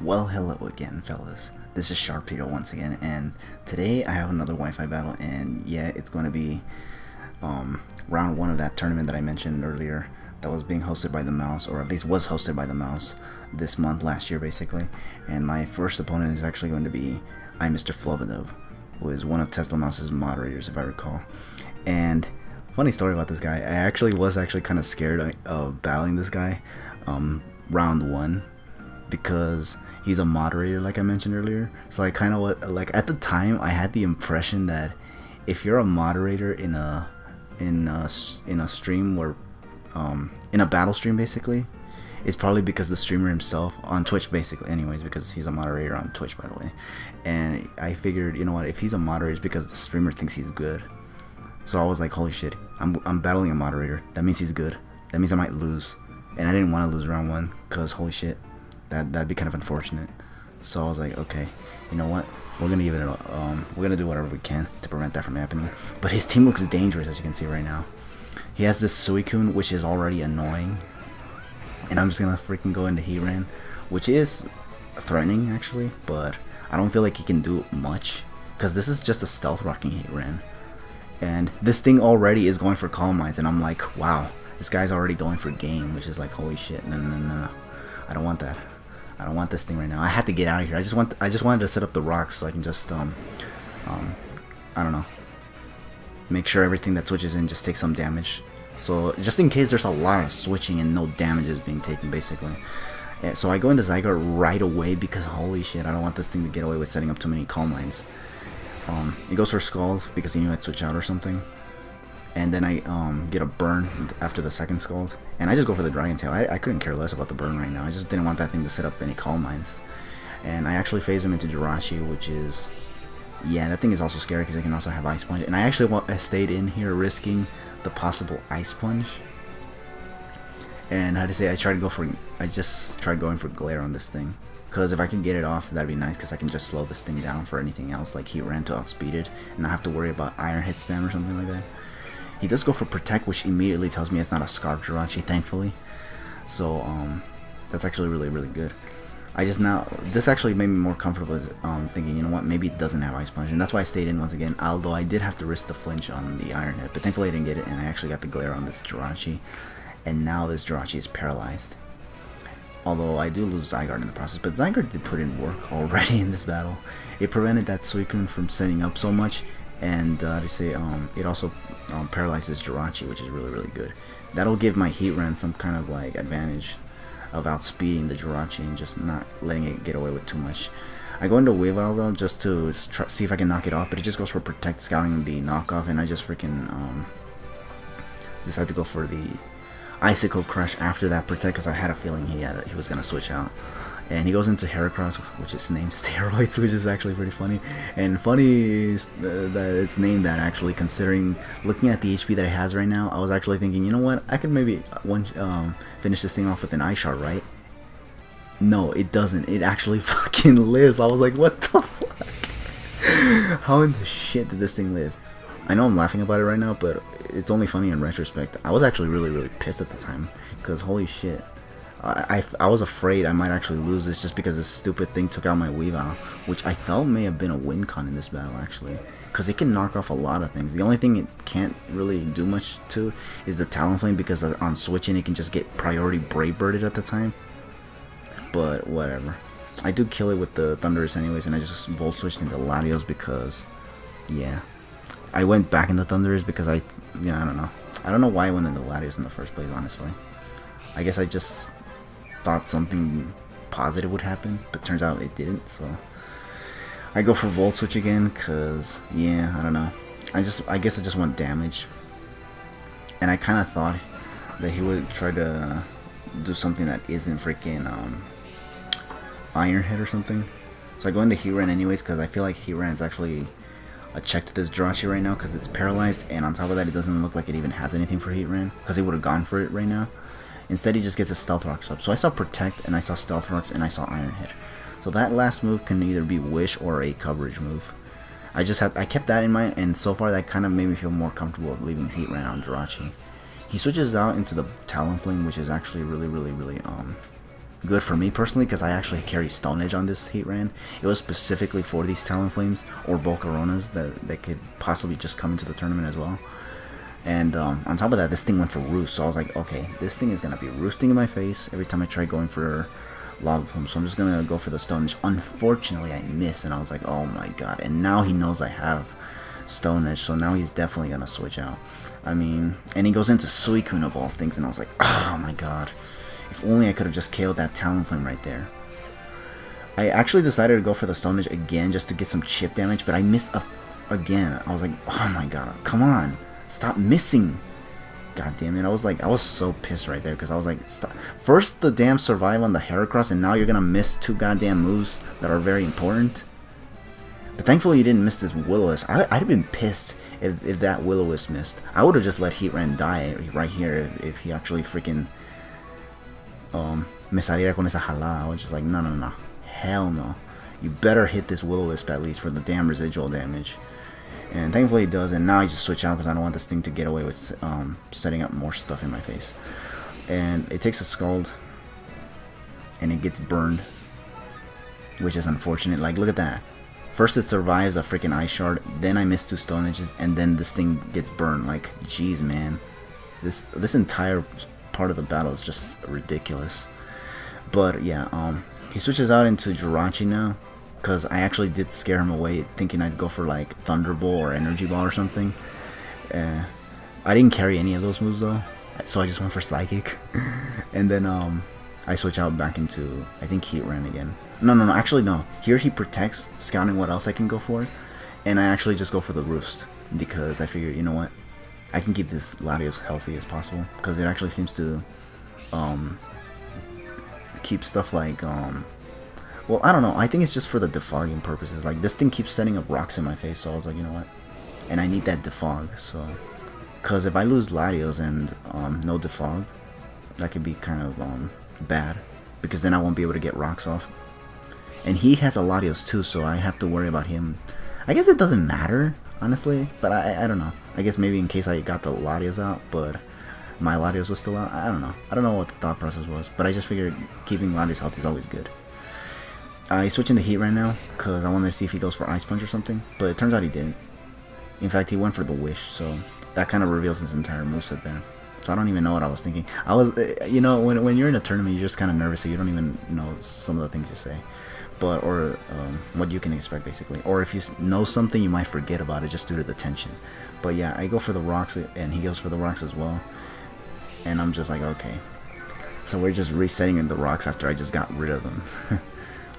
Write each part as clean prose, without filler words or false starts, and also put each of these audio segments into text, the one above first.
Well, hello again, fellas. This is Sharpedo once again, and today I have another Wi-Fi battle, and yeah, it's going to be round one of that tournament that I mentioned earlier that was being hosted by the Mouse, or at least was hosted by the Mouse this month, last year basically. And my first opponent is actually going to be ImMrFlubaDub, who is one of Teslamouse's moderators, if I recall. And funny story about this guy, I actually was kind of scared of battling this guy round one, because he's a moderator, like I mentioned earlier. So I kind of like, at the time I had the impression that if you're a moderator in a stream where in a battle stream basically, it's probably because the streamer himself on Twitch basically, anyways, because he's a moderator on Twitch, by the way. And I figured, you know what, if he's a moderator, it's because the streamer thinks he's good. So I was like, holy shit, I'm battling a moderator, that means he's good, that means I might lose. And I didn't want to lose round one, because holy shit, that'd be kind of unfortunate. So I was like, okay, you know what, we're gonna give it we're gonna do whatever we can to prevent that from happening. But his team looks dangerous, as you can see right now. He has this Suicune, which is already annoying, and I'm just gonna freaking go into Heatran, which is threatening actually, but I don't feel like he can do much, because this is just a stealth rocking Heatran, and this thing already is going for Calm Minds, and I'm like, wow, this guy's already going for game, which is like, holy shit, no, I don't want that. I don't want this thing right now. I had to get out of here. I just wanted to set up the rocks so I can just I don't know, make sure everything that switches in just takes some damage. So just in case there's a lot of switching and no damage is being taken basically. Yeah, so I go into Zygarde right away because holy shit, I don't want this thing to get away with setting up too many Calm Lines. He goes for Scald because he knew I'd switch out or something. And then I get a burn after the second Scald, and I just go for the Dragon Tail. I couldn't care less about the burn right now. I just didn't want that thing to set up any Calm Minds. And I actually phase him into Jirachi, which is, yeah, that thing is also scary because it can also have Ice Punch. And I actually stayed in here risking the possible Ice Punch. And how to say, I just tried going for Glare on this thing, because if I can get it off, that'd be nice, because I can just slow this thing down for anything else, like Heatran to outspeed it, and not have to worry about Iron Hit spam or something like that. He does go for Protect, which immediately tells me it's not a Scarf Jirachi, thankfully. So that's actually really good. This actually made me more comfortable thinking, you know what, maybe it doesn't have Ice Punch, and that's why I stayed in once again, although I did have to risk the flinch on the Iron Hit, but thankfully I didn't get it, and I actually got the Glare on this Jirachi, and now this Jirachi is paralyzed. Although I do lose Zygarde in the process, but Zygarde did put in work already in this battle. It prevented that Suicune from setting up so much, and it also paralyzes Jirachi, which is really good. That'll give my Heatran some kind of like advantage of outspeeding the Jirachi and just not letting it get away with too much. I go into Weavile though, just to see if I can knock it off, but it just goes for Protect, scouting the knockoff, and I just freaking decided to go for the Icicle Crush after that Protect, because I had a feeling he was gonna switch out. And he goes into Heracross, which is named Steroids, which is actually pretty funny. And funny that it's named that, actually, considering looking at the HP that it has right now. I was actually thinking, you know what, I could maybe finish this thing off with an Ice Shard, right? No, it doesn't. It actually fucking lives. I was like, what the fuck? How in the shit did this thing live? I know I'm laughing about it right now, but it's only funny in retrospect. I was actually really pissed at the time, because holy shit. I was afraid I might actually lose this just because this stupid thing took out my Weavile, which I felt may have been a win con in this battle actually, because it can knock off a lot of things. The only thing it can't really do much to is the Talonflame, because on switching it can just get priority Brave Birded at the time. But whatever. I do kill it with the Thundurus anyways, and I just Volt Switched into Latios because, yeah. I went back into Thundurus because I don't know. I don't know why I went into Latios in the first place, honestly. I guess I just thought something positive would happen, but turns out it didn't, so I go for Volt Switch again, cause yeah, I don't know, I guess I just want damage, and I kind of thought that he would try to do something that isn't freaking Iron Head or something, so I go into Heatran anyways, cause I feel like Heatran is actually a check to this Jirachi right now, cause it's paralyzed, and on top of that it doesn't look like it even has anything for Heatran, cause it would have gone for it right now. Instead, he just gets a Stealth Rocks up. So I saw Protect, and I saw Stealth Rocks, and I saw Iron Hit. So that last move can either be Wish or a coverage move. I kept that in mind, and so far that kind of made me feel more comfortable with leaving Heatran on Jirachi. He switches out into the Talonflame, which is actually really good for me personally, because I actually carry Stone Edge on this heat ran. It was specifically for these Talonflames or Volcaronas that could possibly just come into the tournament as well. And on top of that, this thing went for Roost, so I was like, okay, this thing is going to be roosting in my face every time I try going for Lava Plume, so I'm just going to go for the Stone Edge. Unfortunately, I missed, and I was like, oh my god, and now he knows I have Stone Edge, so now he's definitely going to switch out. I mean, and he goes into Suicune of all things, and I was like, oh my god. If only I could have just KO'd that Talonflame right there. I actually decided to go for the Stone Edge again just to get some chip damage, but I missed again. I was like, oh my god, come on. Stop missing. God damn it. I was so pissed right there because I was like, stop. First the damn survive on the Heracross, and now you're gonna miss 2 goddamn moves that are very important. But thankfully you didn't miss this Will-O-Wisp. I'd have been pissed if that Will-O-Wisp missed. I would have just let Heatran die right here if he actually freaking me saliera con esa jalada. I was just like, no, no, no. Hell no. You better hit this Will-O-Wisp at least for the damn residual damage. And thankfully it does, and now I just switch out because I don't want this thing to get away with setting up more stuff in my face. And it takes a Scald, and it gets burned, which is unfortunate. Like, look at that. First it survives a freaking Ice Shard, then I miss 2 Stone Edges, and then this thing gets burned. Like, jeez, man. This entire part of the battle is just ridiculous. But yeah, he switches out into Jirachi now, because I actually did scare him away thinking I'd go for like Thunderbolt or Energy Ball or something. I didn't carry any of those moves though, so I just went for Psychic. And then I switch out back into, I think, Heatran again. No, actually no. Here he protects, scouting what else I can go for, and I actually just go for the Roost because I figured, you know what, I can keep this Latios healthy as possible because it actually seems to keep stuff like well, I don't know. I think it's just for the defogging purposes. Like, this thing keeps setting up rocks in my face, so I was like, you know what? And I need that defog, so... Because if I lose Latios and no defog, that could be kind of bad. Because then I won't be able to get rocks off. And he has a Latios too, so I have to worry about him. I guess it doesn't matter, honestly. But I don't know. I guess maybe in case I got the Latios out, but my Latios was still out. I don't know. I don't know what the thought process was. But I just figured keeping Latios healthy is always good. He's switching to Heat right now because I wanted to see if he goes for Ice Punch or something, but it turns out he didn't. In fact, he went for the Wish, so that kind of reveals his entire moveset there. So I don't even know what I was thinking. I was, you know, when you're in a tournament, you're just kind of nervous, so you don't even know some of the things you say, but or what you can expect basically. Or if you know something, you might forget about it just due to the tension. But yeah, I go for the rocks, and he goes for the rocks as well, and I'm just like, okay. So we're just resetting the rocks after I just got rid of them.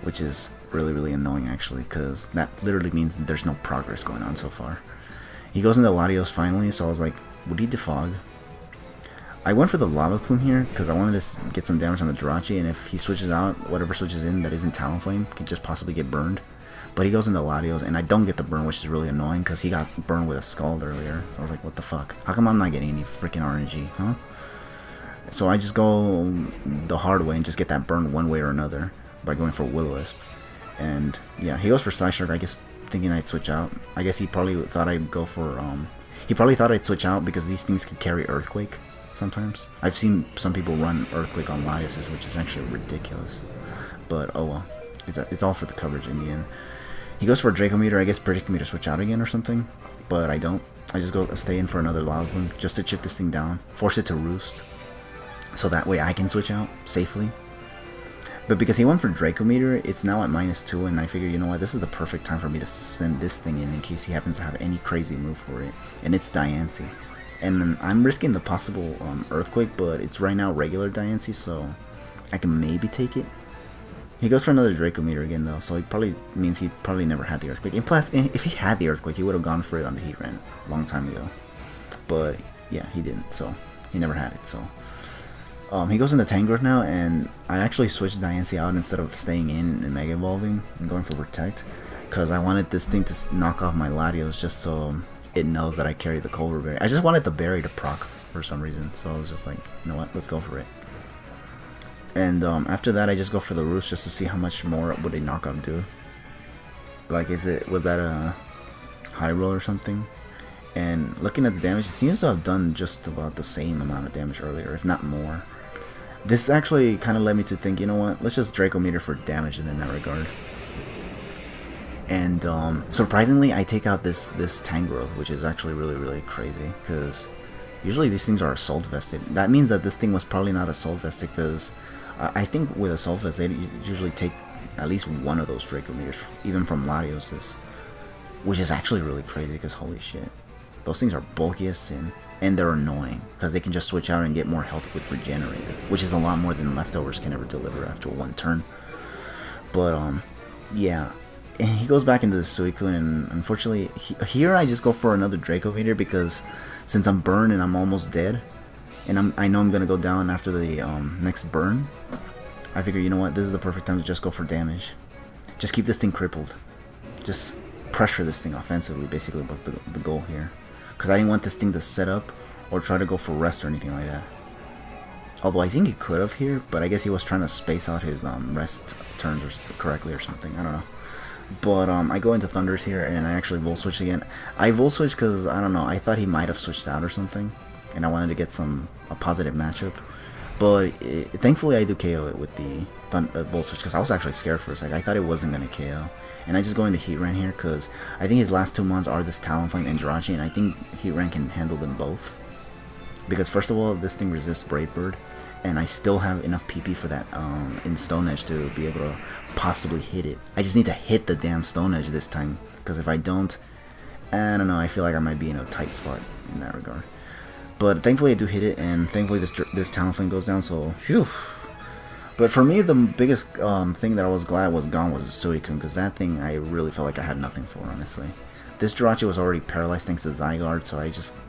Which is really, really annoying actually, because that literally means there's no progress going on so far. He goes into Latios finally, so I was like, would he defog? I went for the Lava Plume here, because I wanted to get some damage on the Jirachi, and if he switches out, whatever switches in that isn't Talonflame can just possibly get burned. But he goes into Latios, and I don't get the burn, which is really annoying, because he got burned with a Scald earlier. So I was like, what the fuck? How come I'm not getting any freaking RNG, huh? So I just go the hard way and just get that burn one way or another by going for Will-O-Wisp. And yeah, he goes for Psyshark, I guess, thinking I'd switch out. I guess he probably thought I'd go for he probably thought I'd switch out because these things could carry Earthquake sometimes. I've seen some people run Earthquake on Latios, which is actually ridiculous, but oh well, it's all for the coverage in the end. He goes for a Draco Meteor, I guess predicting me to switch out again or something, but I don't. I just go stay in for another Lava Plume just to chip this thing down, force it to Roost, so that way I can switch out safely. But because he went for Draco Meteor, it's now at -2, and I figure, you know what, this is the perfect time for me to send this thing in case he happens to have any crazy move for it. And it's Diancie. And I'm risking the possible Earthquake, but it's right now regular Diancie, so I can maybe take it. He goes for another Draco Meteor again, though, so it probably means he probably never had the Earthquake. And plus, if he had the Earthquake, he would have gone for it on the Heat Ran a long time ago. But yeah, he didn't, so he never had it, so... he goes into Tangrowth now, and I actually switched Diancie out instead of staying in and Mega Evolving and going for Protect, because I wanted this thing to knock off my Latios just so it knows that I carry the Culver Berry. I just wanted the berry to proc for some reason, so I was just like, you know what, let's go for it. And after that, I just go for the Roost just to see how much more would a knockoff do. Like, was that a high roll or something? And looking at the damage, it seems to have done just about the same amount of damage earlier, if not more. This actually kind of led me to think, you know what, let's just Draco meter for damage in that regard. And surprisingly, I take out this Tangrowth, which is actually really crazy, because usually these things are assault vested. That means that this thing was probably not assault vested, because I think with assault vest they usually take at least one of those Draco meters, even from Latios's, which is actually really crazy, because holy shit, those things are bulky as sin. And they're annoying, because they can just switch out and get more health with Regenerator, which is a lot more than Leftovers can ever deliver after one turn. But, yeah. And he goes back into the Suicune, and unfortunately, here I just go for another Draco meter, because since I'm burned and I'm almost dead, and I know I'm going to go down after the next burn, I figure, you know what, this is the perfect time to just go for damage. Just keep this thing crippled. Just pressure this thing offensively, basically was the goal here. Because I didn't want this thing to set up or try to go for rest or anything like that. Although I think he could have here, but I guess he was trying to space out his rest turns correctly or something. I don't know. But I go into Thunders here, and I actually Volt Switch again. I Volt Switch because, I don't know, I thought he might have switched out or something. And I wanted to get a positive matchup. But thankfully I do KO it with the Volt Switch, because I was actually scared for a second. I thought it wasn't going to KO. And I just go into Heatran here, because I think his last two mons are this Talonflame and Jirachi, and I think Heatran can handle them both. Because first of all, this thing resists Brave Bird, and I still have enough PP for that in Stone Edge to be able to possibly hit it. I just need to hit the damn Stone Edge this time, because if I don't, I don't know, I feel like I might be in a tight spot in that regard. But thankfully I do hit it, and thankfully this Talonflame goes down, so phew. But for me, the biggest thing that I was glad was gone was the Suicune, because that thing I really felt like I had nothing for, honestly. This Jirachi was already paralyzed thanks to Zygarde, so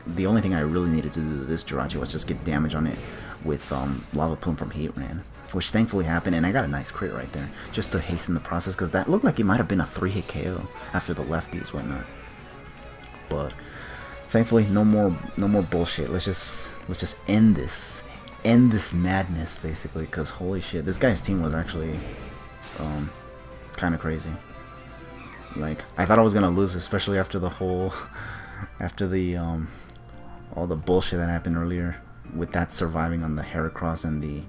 the only thing I really needed to do to this Jirachi was just get damage on it with Lava Plume from Heatran, which thankfully happened, and I got a nice crit right there, just to hasten the process, because that looked like it might have been a 3-hit KO after the lefties, whatnot. But thankfully, no more bullshit. Let's just end this. End this madness, basically, because holy shit, this guy's team was actually kind of crazy. Like, I thought I was gonna lose, especially after the whole all the bullshit that happened earlier with that surviving on the Heracross and the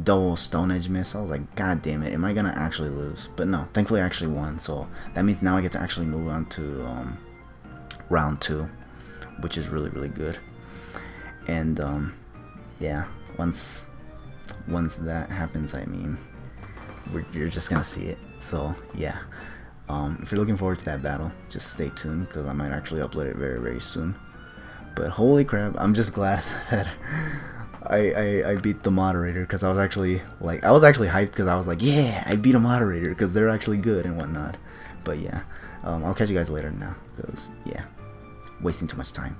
double Stone Edge miss. I was like, god damn it, am I gonna actually lose? But no, thankfully I actually won, so that means now I get to actually move on to round 2, which is really good. And yeah, once that happens, I mean, you're just gonna see it. So yeah, if you're looking forward to that battle, just stay tuned, because I might actually upload it very soon. But holy crap, I'm just glad that I beat the moderator, because I was actually hyped, because I was like, yeah, I beat a moderator, because they're actually good and whatnot. But yeah, I'll catch you guys later now, because yeah, wasting too much time.